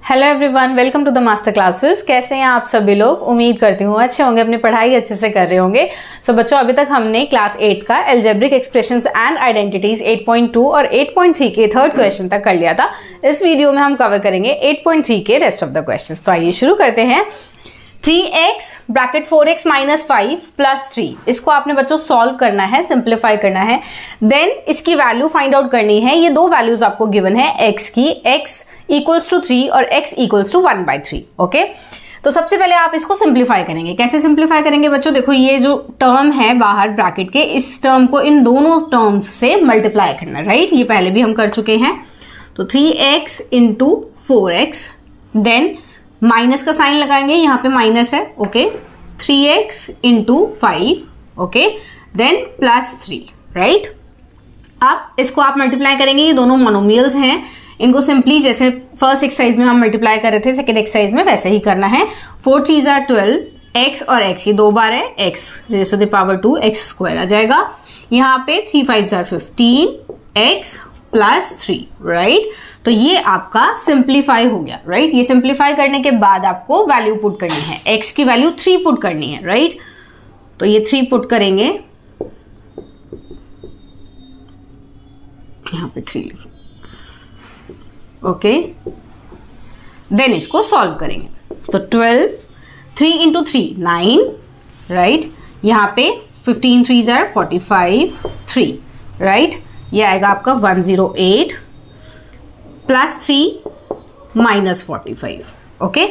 Hello everyone, welcome to the master classes. कैसे हैं आप सभी लोग? उम्मीद करती हूँ अच्छे होंगे, अपनी पढ़ाई अच्छे से कर रहे होंगे। सो बच्चों, अभी तक हमने क्लास 8 का एल्जेब्रिक एक्सप्रेशंस एंड आइडेंटिटीज 8.2 और 8.3 के थर्ड क्वेश्चन तक कर लिया था। इस वीडियो में हम कवर करेंगे 8.3 के रेस्ट ऑफ द क्वेश्चंस। तो आइए शुरू करते हैं। 3x bracket 4x minus 5 plus 3, इसको आपने बच्चों सॉल्व करना है, सिंप्लीफाई करना है। देन इसकी वैल्यू फाइंड आउट करनी है। ये दो वैल्यूज आपको गिवन है x की, x इक्वल्स टू 3 और x इक्वल्स टू 1/3। ओके, तो सबसे पहले आप इसको सिंप्लीफाई करेंगे। कैसे सिंप्लीफाई करेंगे बच्चों? देखो, ये जो टर्म है बाहर ब्रैकेट के, इस टर्म को इन दोनों टर्म्स से मल्टीप्लाई करना है, राइट? ये पहले भी हम कर चुके हैं। तो 3x into 4x, then minus का साइन लगाएंगे, यहाँ पे माइनस है, okay. 3x into 5, okay, then plus 3, right? अब इसको आप मल्टीप्लाई करेंगे, ये दोनों मोनोमियल्स हैं, इनको सिंपली जैसे फर्स्ट एक्सरसाइज में हम मल्टीप्लाई कर रहे थे, सेकेंड एक्सरसाइज में वैसे ही करना है। 4 3s are 12, x और x ये दो बार है, x raised to the power 2 x square आ जाएगा। यहाँ पे 3 5s are 15, x plus 3, right? तो ये आपका सिंप्लीफाई हो गया, राइट? ये सिंप्लीफाई करने के बाद आपको वैल्यू पुट करनी है, x की वैल्यू 3 पुट करनी है, राइट? तो ये 3 पुट करेंगे, यहाँ पे 3 लिखें, ओके। देन इसको सॉल्व करेंगे। तो 12, 3 इंटू 3 9, राइट? यहाँ पे 15 3s are 45, 3, राइट? ये आएगा आपका 108 plus 3 minus 45, okay.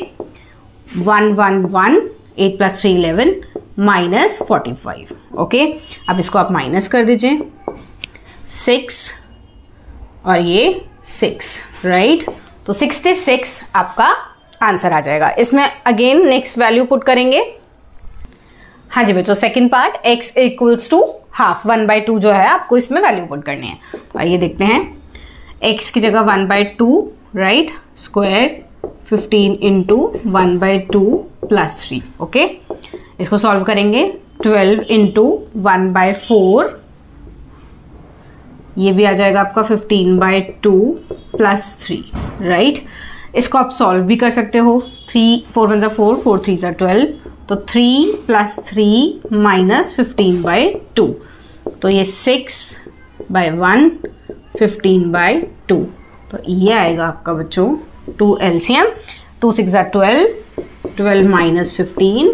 1 1 1, 8 plus 3 11 minus 45, okay. अब इसको आप माइनस कर दीजिए, 6 और ये 6, राइट? तो 66 आपका आंसर आ जाएगा। इसमें अगेन नेक्स्ट वैल्यू पुट करेंगे। हाँ जी बच्चों, second part x equals to half 1/2 जो है, आपको इसमें वैल्यू पुट करनी है। तो आइए देखते हैं। x की जगह 1/2, right? Square 15 into 1/2 plus 3, okay. इसको सॉल्व करेंगे। 12 इंटू 1/4, ये भी आ जाएगा आपका 15/2 प्लस 3, राइट? इसको आप सॉल्व भी कर सकते हो। 3 4 1s are 4, 4 3s are 12, तो 3 प्लस 3 माइनस 15/2, तो ये 6/1 15/2। तो ये आएगा आपका बच्चों 2 LCM, 2 6 are 12, 12 minus 15,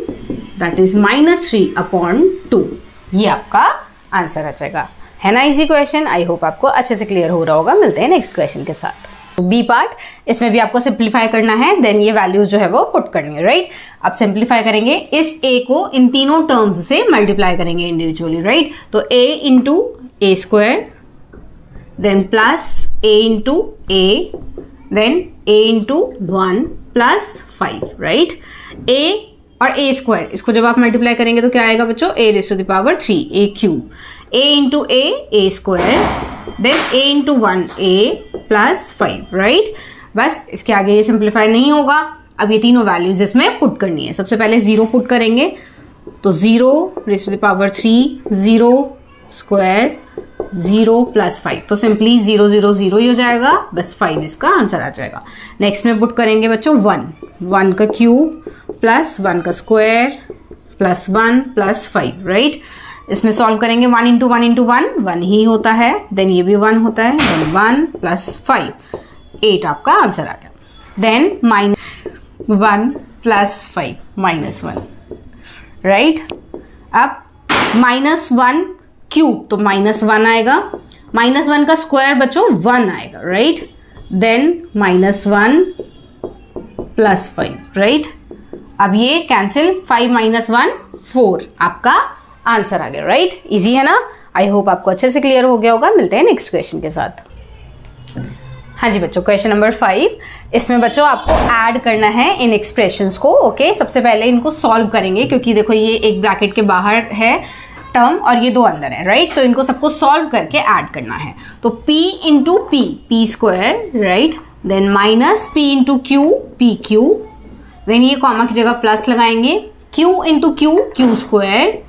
that is -3/2। ये आपका आंसर आ जाएगा। है ना इजी क्वेश्चन? आई होप आपको अच्छे से क्लियर हो रहा होगा। मिलते हैं नेक्स्ट क्वेश्चन के साथ। बी पार्ट, इसमें भी आपको सिंप्लीफाई करना है, देन ये वैल्यूज जो है वो पुट करनी है, राइट? अब सिंप्लीफाई करेंगे, इस a को इन तीनों टर्म्स से मल्टीप्लाई करेंगे इंडिविजुअली, राइट? तो a into a square, then plus a into a, then a into 1 plus 5, right? a और a स्क्वायर, इसको जब आप मल्टीप्लाई करेंगे तो क्या आएगा बच्चों? a raised to the power 3, a cube, a into a square, then a into 1 a plus 5, right? बस, इसके आगे ये सिंप्लीफाई नहीं होगा। अब ये तीनों वैल्यूज इसमें पुट करनी है। सबसे पहले 0 पुट करेंगे, तो 0 raised to the power 3, 0 square, 0 plus 5, तो सिंपली 0 0 0 ही हो जाएगा, बस 5 इसका आंसर आ जाएगा। नेक्स्ट में पुट करेंगे बच्चों 1 का क्यूब प्लस 1 का स्क्वायर प्लस 1 प्लस 5, राइट? इसमें सॉल्व करेंगे 1 इंटू 1 इंटू 1, 1 ही होता है, देन ये भी 1 होता है, देन 1 प्लस 5, 8 आपका आंसर आ गया। Then -1 plus 5 -1, right? अब -1 क्यूब, तो -1 आएगा, -1 का स्क्वायर बच्चों 1 आएगा, राइट? Then -1 plus 5, right? अब ये कैंसिल, 5 - 1 4, आपका आंसर आ गया, राइट? इजी है ना? आई होप आपको अच्छे से क्लियर हो गया होगा। मिलते हैं नेक्स्ट क्वेश्चन के साथ। हाँ जी बच्चों, क्वेश्चन नंबर 5, इसमें बच्चों आपको ऐड करना है इन एक्सप्रेशंस को, ओके। सबसे पहले इनको सॉल्व करेंगे, क्योंकि देखो ये एक ब्रैकेट के बाहर है टर्म और ये दो अंदर है, राइट? तो इनको सबको सॉल्व करके ऐड करना है। तो p into p square, right? Then minus p into p q, then ये कॉमा की जगह प्लस लगाएंगे, q into q square,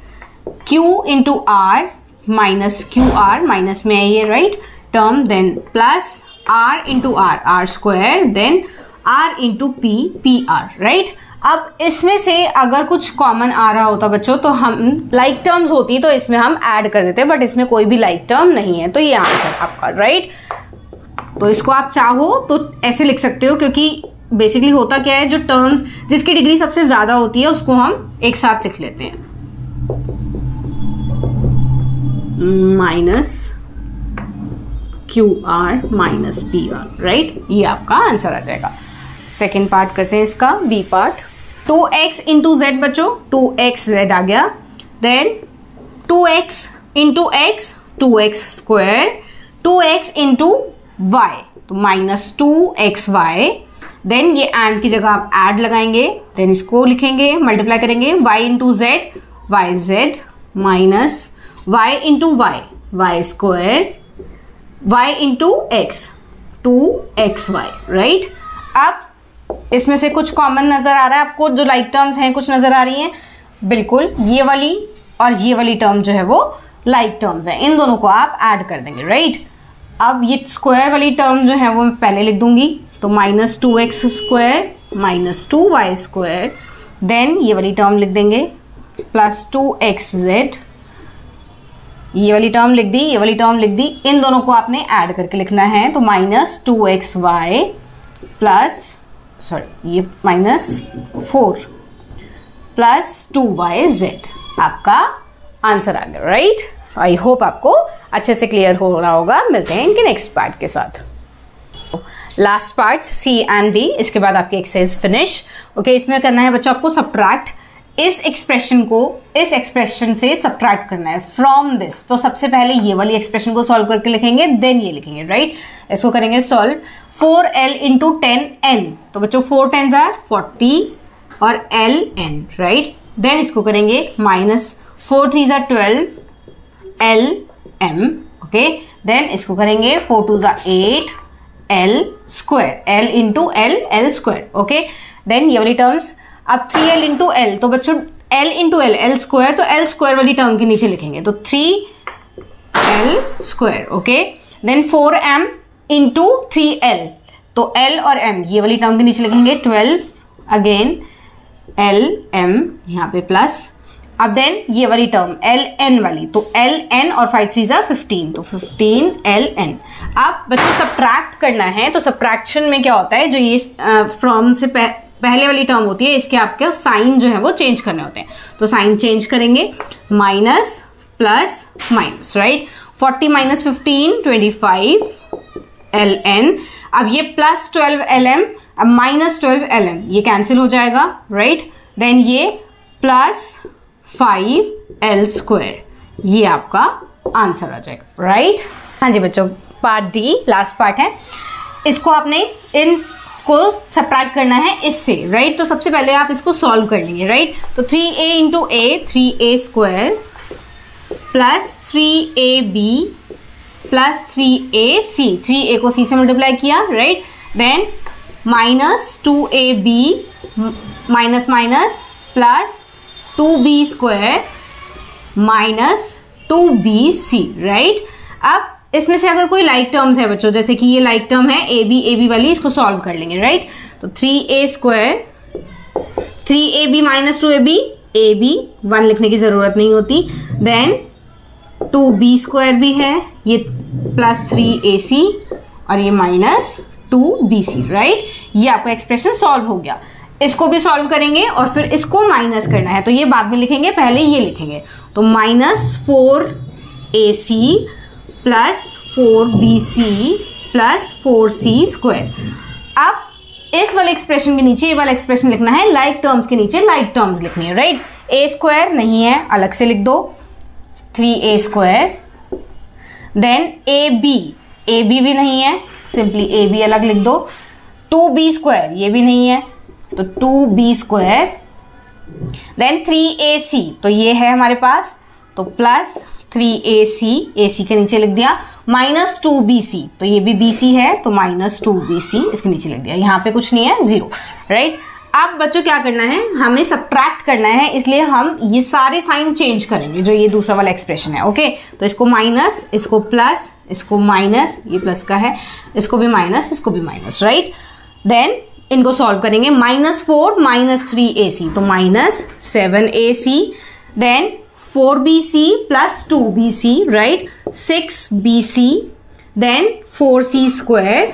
q into r minus QR, minus में है ये, right? Term, then plus r into r square, then r into p, p r, right. अब इसमें से अगर कुछ कॉमन आ रहा होता बच्चों तो हम लाइक टर्म्स होती तो इसमें हम ऐड कर देते, बट इसमें कोई भी लाइक टर्म नहीं है, तो ये आंसर आपका, राइट। तो इसको आप चाहो तो ऐसे लिख सकते हो, क्योंकि बेसिकली होता क्या है, जो टर्म्स जिसकी डिग्री सबसे ज्यादा होती है उसको हम एक साथ लिख लेते हैं, minus Q R minus P r, right. ये आपका आंसर आ जाएगा। सेकेंड पार्ट करते हैं इसका, B part. 2x into Z बच्चों, 2x जेड आ गया, देन 2x into x 2x square, 2x into y तो माइनस 2xy, देन ये एंड की जगह आप ऐड लगाएंगे, देन इसको लिखेंगे, मल्टीप्लाई करेंगे, y into z y z minus y into y y square, y into x 2xy, right. अब इसमें से कुछ कॉमन नजर आ रहा है आपको, जो लाइक टर्म्स हैं कुछ नजर आ रही हैं, बिल्कुल ये वाली और ये वाली टर्म जो है वो लाइक टर्म्स हैं, इन दोनों को आप ऐड कर देंगे, राइट। अब ये स्क्वायर वाली टर्म जो है वो मैं पहले लिख दूंगी, तो minus 2x square minus 2y square, then ये वाली टर्म लिख देंगे प्लस 2xz, ये वाली टर्म लिख दी, ये वाली टर्म लिख दी, इन दोनों को आपने ऐड करके लिखना है, तो माइनस 2xy प्लस सॉरी ये माइनस 4 प्लस 2yz आपका आंसर आ गया, राइट। आई होप आपको अच्छे से क्लियर हो रहा होगा। मिलते हैं इनके नेक्स्ट पार्ट के साथ। Last part c and d, इसके बाद आपकी एक्सरसाइज फिनिश। ओके, इसमें करना है बच्चों आपको सब्ट्रैक्ट, इस एक्सप्रेशन को इस एक्सप्रेशन से सब्ट्रैक्ट करना है फ्रॉम दिस। तो सबसे पहले ये वाली एक्सप्रेशन को सॉल्व करके लिखेंगे, देन ये लिखेंगे, राइट। इसको करेंगे सॉल्व, 4l इंटू 10n, तो बच्चों 4 10s आर 40 और ln, राइट। देन इसको करेंगे minus 4 3s are 12 lm, okay. Then इसको करेंगे 4 2s are 8 l square, l into l square, okay. Then ये वाली टर्म्स, अब 3l इंटू l, तो बच्चों l इंटू l स्क्वायर, तो l स्क्वायर वाली टर्म के नीचे लिखेंगे, तो 3l square, okay. Then 4m into 3l, तो l और m ये वाली टर्म के नीचे लिखेंगे 12, अगेन lm यहाँ पे प्लस, अब देन ये वाली टर्म ln वाली, तो ln और 5 3s आर 15, तो 15 ln। अब बच्चों सब्ट्रैक्ट करना है, तो सब्ट्रैक्शन में क्या होता है, जो ये फ्रॉम से पहले वाली टर्म होती है, इसके आपके साइन जो है वो चेंज करने होते हैं, तो साइन चेंज करेंगे, minus plus minus, right. 40 minus 15 25 ln, अब ये प्लस 12 lm, अब माइनस 12 lm, ये कैंसिल हो जाएगा, राइट। देन ये प्लस 5l स्क्वायर, ये आपका आंसर आ जाएगा, राइट। हाँ जी बच्चों, पार्ट डी लास्ट पार्ट है, इसको आपने इन को सब्ट्रैक्ट करना है इससे, राइट। तो सबसे पहले आप इसको सॉल्व कर लेंगे, राइट। तो 3a into a 3a square plus 3ab plus 3ac, 3a को c से मल्टीप्लाई किया, right. Then minus 2ab minus minus plus 2b square minus 2bc, right. अब इसमें से अगर कोई लाइक टर्म्स है बच्चों, जैसे कि ये लाइक टर्म है ab वाली, इसको सॉल्व कर लेंगे, राइट। तो 3a square 3ab minus 2ab, ab 1 लिखने की जरूरत नहीं होती, देन 2b स्क्वायर भी है, ये प्लस 3ac और ये माइनस 2bc, राइट। ये आपका एक्सप्रेशन सॉल्व हो गया। इसको भी सॉल्व करेंगे और फिर इसको माइनस करना है, तो ये बाद में लिखेंगे, पहले ये लिखेंगे, तो minus 4ac plus 4bc plus 4c square. अब इस वाले एक्सप्रेशन के नीचे ये वाला एक्सप्रेशन लिखना है, लाइक टर्म्स के नीचे लाइक टर्म्स लिखनी है, राइट। a स्क्वायर नहीं है, अलग से लिख दो, 3a स्क्वायर, देन ab भी नहीं है, सिंपली ab अलग लिख दो, 2b स्क्वायर ये भी नहीं है, तो 2b स्क्वायर, देन 3ac, तो ये है हमारे पास, तो प्लस 3ac के नीचे लिख दिया, माइनस 2bc, तो ये भी bc है, तो माइनस 2bc इसके नीचे लिख दिया, यहाँ पे कुछ नहीं है, 0, राइट। अब बच्चों क्या करना है, हमें सब्ट्रैक्ट करना है, इसलिए हम ये सारे साइन चेंज करेंगे, जो ये दूसरा वाला एक्सप्रेशन है, ओके। तो इसको माइनस, इसको प्लस, इसको माइनस, ये प्लस का है, इसको भी माइनस, इसको भी माइनस, राइट। देन इनको सॉल्व करेंगे, -4 -3ac तो -7ac, then 4bc plus 2bc, right, 6bc, then 4c square,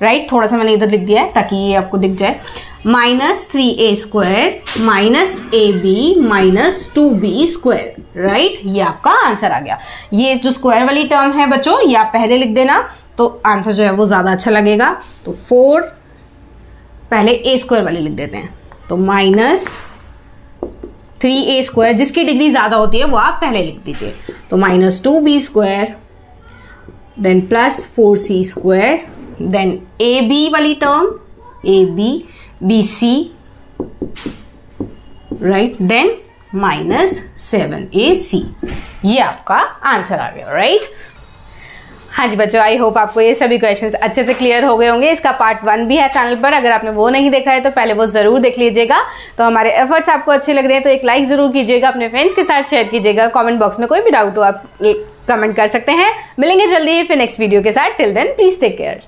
right, थोड़ा सा मैंने इधर लिख दिया है ताकि ये आपको दिख जाए, -3a square -ab -2b square, right, ये आपका आंसर आ गया। ये जो स्क्वायर वाली टर्म है बच्चों, ये आप पहले लिख देना तो आंसर जो है वो ज्यादा अच्छा लगेगा। तो 4 पहले a स्क्वायर वाली लिख देते हैं, तो -3a स्क्वायर, जिसकी डिग्री ज्यादा होती है वो आप पहले लिख दीजिए, तो -2b square, then plus 4c square, then ab वाली term ab bc, right, then -7ac, ये आपका आंसर आ गया, राइट। हाँ जी बच्चों, आई होप आपको ये सभी क्वेश्चंस अच्छे से क्लियर हो गए होंगे। इसका पार्ट 1 भी है चैनल पर, अगर आपने वो नहीं देखा है तो पहले वो जरूर देख लीजिएगा। तो हमारे एफर्ट्स आपको अच्छे लग रहे हैं तो एक लाइक जरूर कीजिएगा, अपने फ्रेंड्स के साथ शेयर कीजिएगा, कमेंट बॉक्स में कोई भी डाउट हो आप कमेंट कर सकते हैं। मिलेंगे जल्दी फिर नेक्स्ट वीडियो के साथ। Till then please take care.